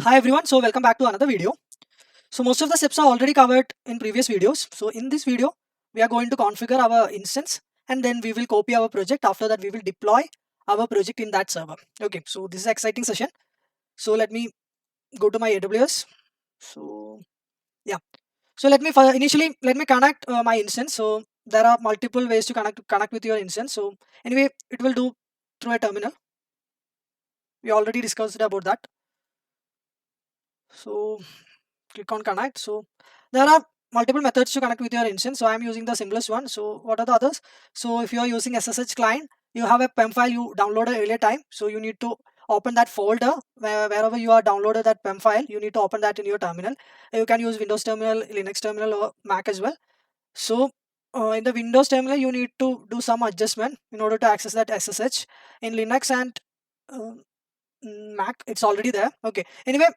Hi everyone, so welcome back to another video. So most of the steps are already covered in previous videos. So in this video, we are going to configure our instance and then we will copy our project. After that, we will deploy our project in that server. Okay, so this is an exciting session. So let me go to my AWS. So yeah, so initially let me connect my instance. So there are multiple ways to connect with your instance. So anyway, it will do through a terminal. We already discussed about that. So click on connect. So there are multiple methods to connect with your instance, so I'm using the simplest one. So what are the others? So if you are using SSH client, you have a PEM file you downloaded earlier time, so you need to open that folder wherever you are downloaded that PEM file. You need to open that in your terminal. You can use Windows terminal, Linux terminal, or Mac as well. So in the Windows terminal, you need to do some adjustment in order to access that SSH. In Linux and uh, Mac, it's already there. Okay, anyway,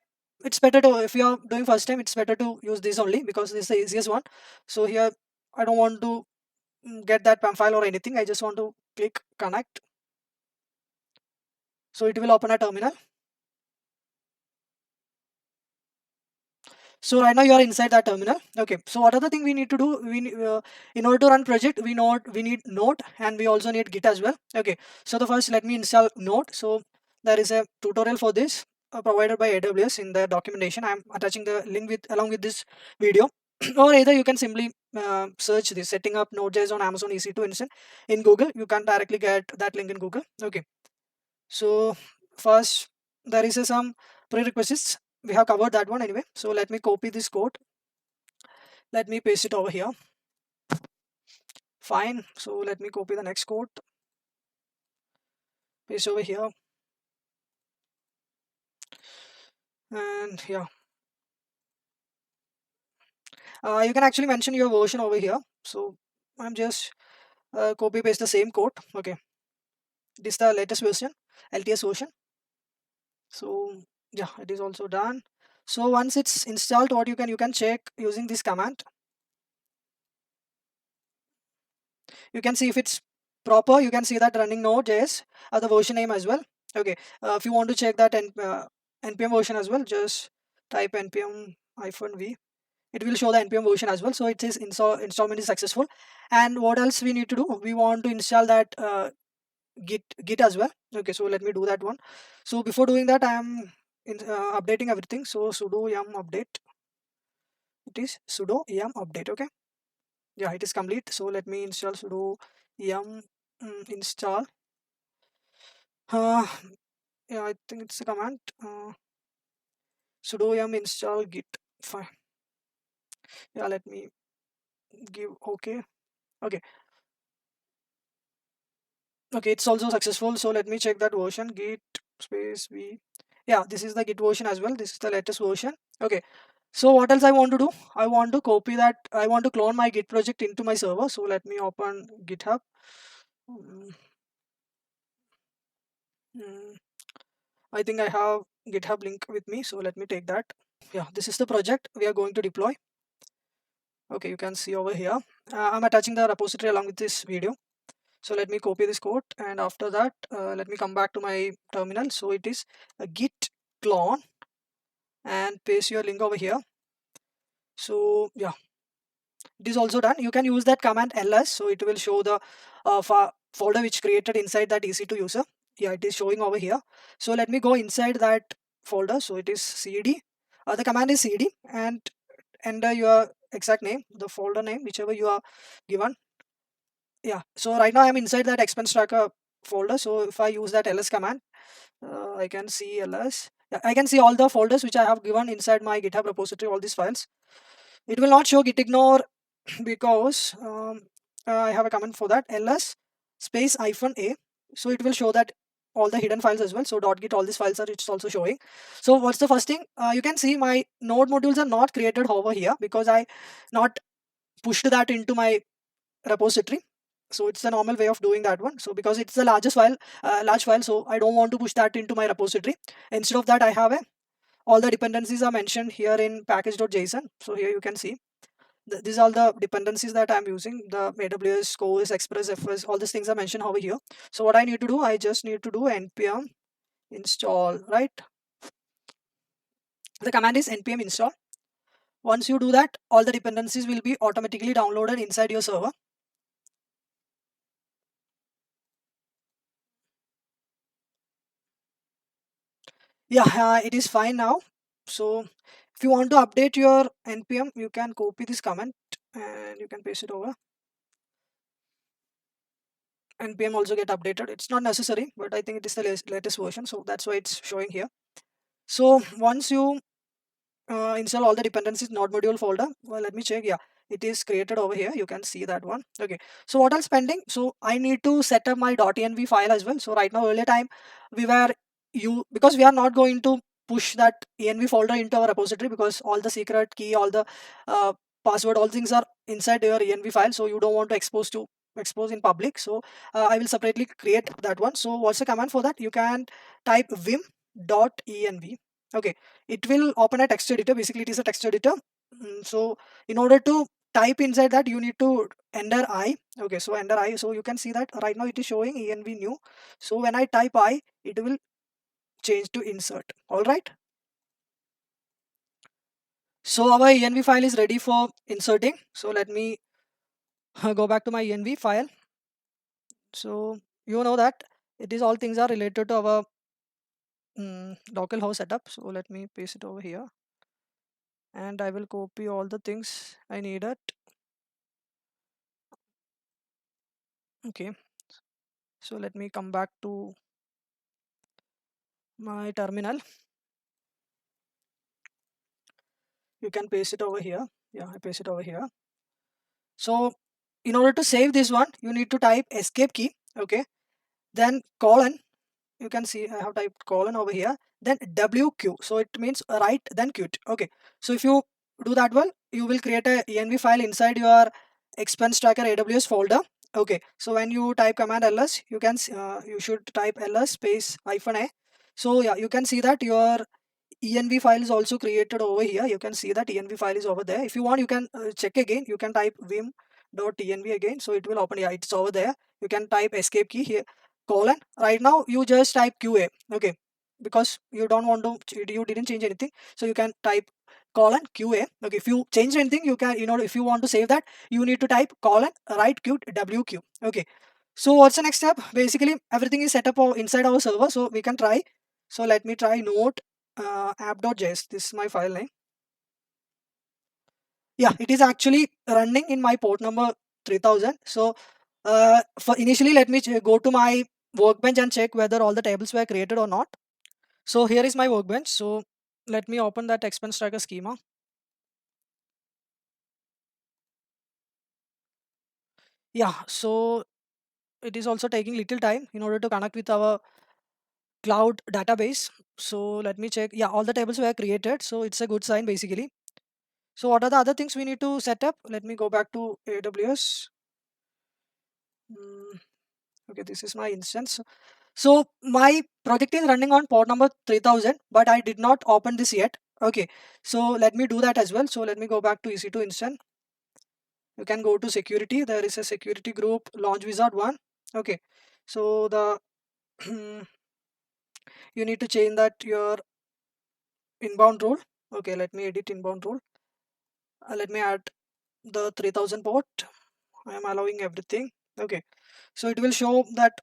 it's better to, if you are doing first time, it's better to use this only because this is the easiest one. So here I don't want to get that PAM file or anything. I just want to click connect. So it will open a terminal. So right now you are inside that terminal. Okay, so what are the thing we need to do? In order to run project, we need Node and we also need Git as well. Okay, so the first, let me install Node. So there is a tutorial for this provided by AWS in the documentation. I'm attaching the link with along with this video. Or either you can simply search this setting up Node.js on Amazon EC2 instance in Google. You can directly get that link in Google. Okay, so first there is some prerequisites. We have covered that one anyway. So let me copy this code. Let me paste it over here. Fine. So let me copy the next code. Paste over here. And yeah. You can actually mention your version over here. So I'm just copy paste the same code. Okay. This is the latest version, LTS version. So yeah, it is also done. So once it's installed, what you can check using this command. You can see if it's proper. You can see that running Node.js, the version name as well. Okay, if you want to check that npm version as well, just type npm-v. It will show the npm version as well. So it says installment is successful. And what else we need to do? We want to install that git as well. Okay, so let me do that one. So before doing that, I am updating everything. So sudo yum update. It is sudo yum update. Okay, yeah, it is complete. So let me install sudo yum install. uh, yeah, I think it's a command. Sudo yum install git. Fine. Yeah, let me give okay. Okay, okay, it's also successful. So let me check that version, git space v. Yeah, this is the git version as well. This is the latest version. Okay, so what else I want to do? I want to copy that. I want to clone my git project into my server. So let me open GitHub. Mm, mm, I think I have GitHub link with me, so let me take that. Yeah, this is the project we are going to deploy. Okay, you can see over here. I'm attaching the repository along with this video. So let me copy this code, and after that, let me come back to my terminal. So it is a git clone, and paste your link over here. So yeah, it is also done. You can use that command ls, so it will show the folder which created inside that EC2 user. Yeah, it is showing over here. So let me go inside that folder. So it is cd. The command is cd, and enter your exact name, the folder name, whichever you are given. Yeah, so right now I'm inside that expense tracker folder. So if I use that ls command, I can see ls. Yeah, I can see all the folders which I have given inside my GitHub repository, all these files. It will not show git ignore because I have a command for that, ls space -a. So it will show that all the hidden files as well. So .git, all these files are, it's also showing. So what's the first thing? You can see my node modules are not created over here because I not pushed that into my repository. So it's the normal way of doing that one. So because it's the largest file, large file, so I don't want to push that into my repository. Instead of that, I have a all the dependencies are mentioned here in package.json. So here you can see these are all the dependencies that I'm using. The AWS, Course, Express, FS, all these things are mentioned over here. So what I need to do, I just need to do npm install, right? The command is npm install. Once you do that, all the dependencies will be automatically downloaded inside your server. Yeah, it is fine now. So if you want to update your npm, you can copy this comment and you can paste it over. npm also get updated. It's not necessary, but I think it is the latest version, so that's why it's showing here. So once you install all the dependencies node module folder, well, let me check. Yeah, it is created over here. You can see that one. Okay, so what else pending? So I need to set up my .env file as well. So right now, earlier time we were because we are not going to push that env folder into our repository, because all the secret key, all the uh, password, all things are inside your env file, so you don't want to expose in public. So I will separately create that one. So what's the command for that? You can type vim.env. Okay, it will open a text editor. Basically, it is a text editor. So in order to type inside that, you need to enter I. Okay, so enter I. So you can see that right now it is showing env new. So when I type I, it will change to insert. All right. So our env file is ready for inserting. So let me go back to my env file. So you know that it is all things are related to our local host setup. So let me paste it over here, and I will copy all the things I needed. Okay, so let me come back to my terminal. You can paste it over here. Yeah, I paste it over here. So in order to save this one, you need to type escape key. Okay, then colon. You can see I have typed colon over here, then WQ. So it means write then quit. Okay, so if you do that one, you will create a env file inside your expense tracker AWS folder. Okay, so when you type command ls, you can you should type ls space -a. So yeah, you can see that your env file is also created over here. You can see that env file is over there. If you want, you can check again. You can type vim.env again, so it will open. Yeah, it's over there. You can type escape key here, colon. Right now you just type qa. Okay, because you don't want to, you didn't change anything, so you can type colon qa. Okay, if you change anything, you can, if you want to save that, you need to type colon write quit wq. Okay, so what's the next step? Basically everything is set up inside our server, so we can try. So let me try node app.js. This is my file name. Yeah, it is actually running in my port number 3000. So for initially, let me go to my workbench and check whether all the tables were created or not. So here is my workbench. So let me open that expense tracker schema. Yeah, so it is also taking little time in order to connect with our cloud database. So let me check. Yeah, all the tables were created, so it's a good sign basically. So what are the other things we need to set up? Let me go back to AWS. Mm, okay, this is my instance. So my project is running on port number 3000, but I did not open this yet. Okay, so let me do that as well. So let me go back to EC2 instance. You can go to security. There is a security group launch wizard one. Okay, so the you need to change that your inbound rule. Okay, let me edit inbound rule. Let me add the 3000 port. I am allowing everything. Okay, so it will show that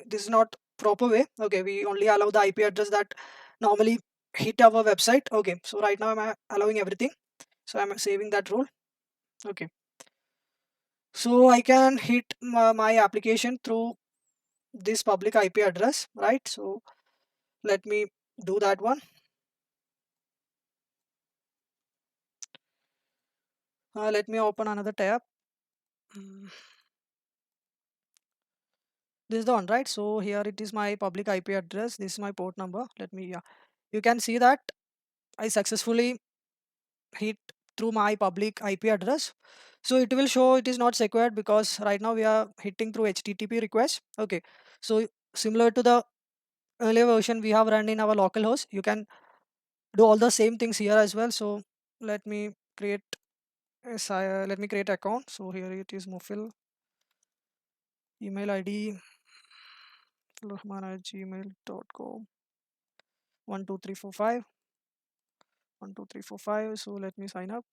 this is not proper way. Okay, we only allow the IP address that normally hit our website. Okay, so right now I'm allowing everything, so I'm saving that rule. Okay, so I can hit my application through this public IP address, right? So let me do that one. Let me open another tab. Mm, this is the one, right? So here it is my public IP address. This is my port number. Let me, yeah, you can see that I successfully hit through my public IP address. So it will show it is not secured because right now we are hitting through HTTP request. Okay, so similar to the earlier version we have run in our local host, you can do all the same things here as well. So let me create let me create account. So here it is Mufil, email ID rahman@gmail.com 12345. 1 2 3 4 5. So let me sign up.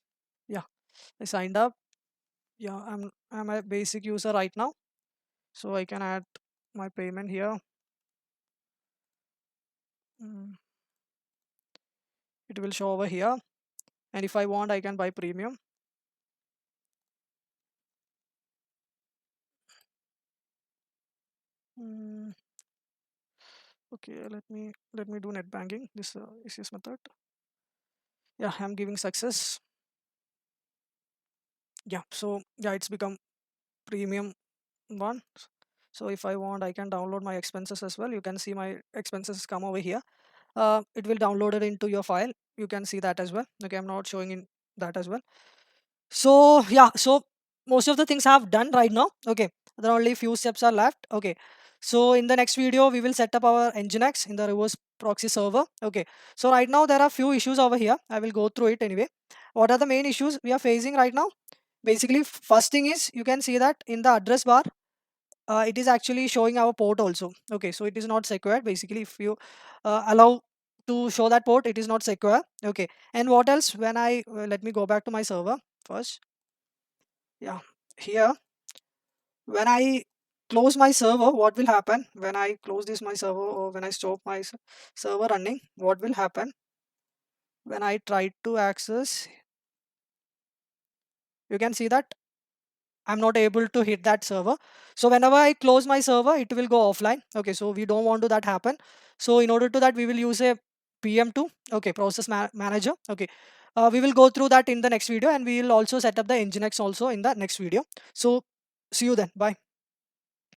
Yeah, I signed up. Yeah, I'm a basic user right now, so I can add my payment here. Mm, it will show over here, and if I want, I can buy premium. Mm, okay, let me do net banking. This is this method. Yeah, I'm giving success. Yeah, so yeah, it's become premium one. So if I want, I can download my expenses as well. You can see my expenses come over here. It will download it into your file. You can see that as well. Okay, I'm not showing in that as well. So yeah, so most of the things I have done right now. Okay, there are only few steps are left. Okay, so in the next video we will set up our nginx in the reverse proxy server. Okay, so right now there are few issues over here. I will go through it anyway. What are the main issues we are facing right now? Basically, first thing is you can see that in the address bar, it is actually showing our port also. Okay, so it is not secure. Basically, if you allow to show that port, it is not secure. Okay, and what else? When I let me go back to my server first. Yeah, here when I close my server, what will happen when I close this my server, or when I stop my server running? What will happen when I try to access? You can see that I'm not able to hit that server. So whenever I close my server, it will go offline. Okay, so we don't want to that happen. So in order to that, we will use a PM2, okay, process manager. Okay, we will go through that in the next video, and we will also set up the nginx also in the next video. So see you then. Bye.